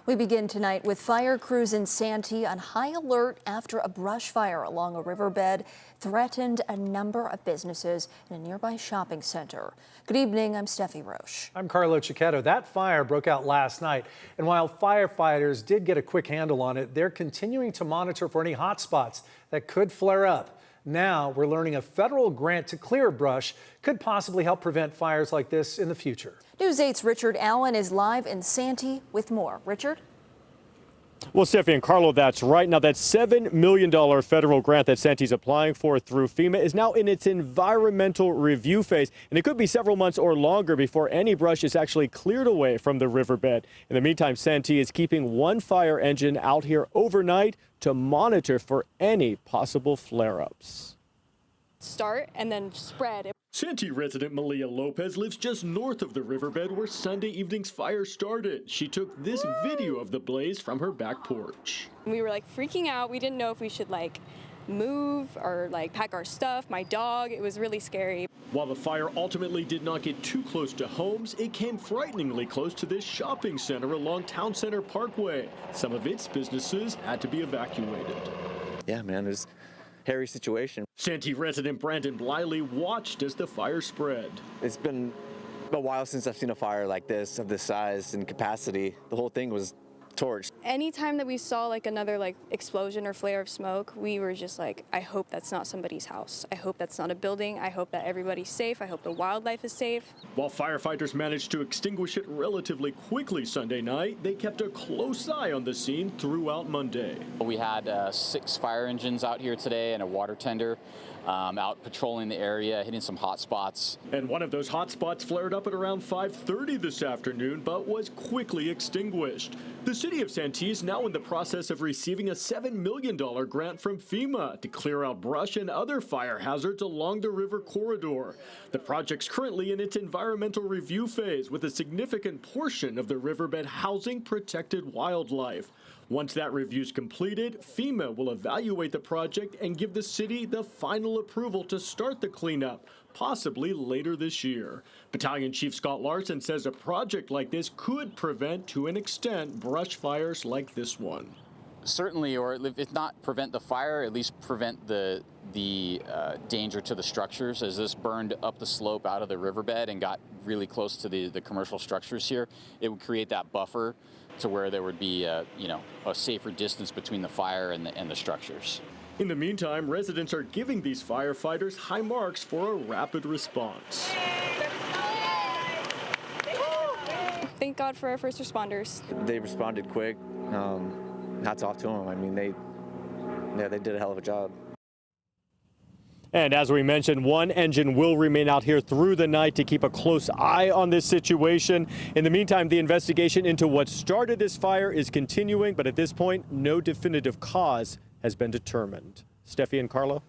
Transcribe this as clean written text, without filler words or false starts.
We begin tonight with fire crews in Santee on high alert after a brush fire along a riverbed threatened a number of businesses in a nearby shopping center. Good evening, I'm Steffi Roche. I'm Carlo Cicchetto. That fire broke out last night, and while firefighters did get a quick handle on it, they're continuing to monitor for any hot spots that could flare up. Now we're learning a federal grant to clear brush could possibly help prevent fires like this in the future. News 8's Richard Allen is live in Santee with more. Richard? Well, Steffi and Carlo, that's right. Now, that $7 million federal grant that Santee's applying for through FEMA is now in its environmental review phase, and it could be several months or longer before any brush is actually cleared away from the riverbed. In the meantime, Santee is keeping one fire engine out here overnight to monitor for any possible flare-ups. Start and then spread. Santee resident Malia Lopez lives just north of the riverbed where Sunday evening's fire started. She took this video of the blaze from her back porch. We were freaking out. We didn't know if we should move or pack our stuff, my dog. It was really scary. While the fire ultimately did not get too close to homes, it came frighteningly close to this shopping center along Town Center Parkway. Some of its businesses had to be evacuated. Yeah, man, it was a hairy situation. Santee resident Brandon Bliley watched as the fire spread. It's been a while since I've seen a fire like this, of this size and capacity. The whole thing was torched. Anytime that we saw another explosion or flare of smoke, we were just I hope that's not somebody's house. I hope that's not a building. I hope that everybody's safe. I hope the wildlife is safe. While firefighters managed to extinguish it relatively quickly Sunday night, they kept a close eye on the scene throughout Monday. We had 6 fire engines out here today and a water tender out patrolling the area, hitting some hot spots. And one of those hot spots flared up at around 5:30 this afternoon, but was quickly extinguished. The city of Santee is now in the process of receiving a $7 million grant from FEMA to clear out brush and other fire hazards along the river corridor. The project's currently in its environmental review phase, with a significant portion of the riverbed housing protected wildlife. Once that review is completed, FEMA will evaluate the project and give the city the final approval to start the cleanup, possibly later this year. Battalion Chief Scott Larson says a project like this could prevent, to an extent, brush fires like this one. Certainly, or if not prevent the fire, at least prevent the danger to the structures. As this burned up the slope out of the riverbed and got really close to the commercial structures here, it would create that buffer to where there would be a safer distance between the fire and the structures. In the meantime, residents are giving these firefighters high marks for a rapid response. Thank God for our first responders. They responded quick. Hats off to them. I mean, they did a hell of a job. And as we mentioned, one engine will remain out here through the night to keep a close eye on this situation. In the meantime, the investigation into what started this fire is continuing, but at this point, no definitive cause has been determined. Steffi and Carlo?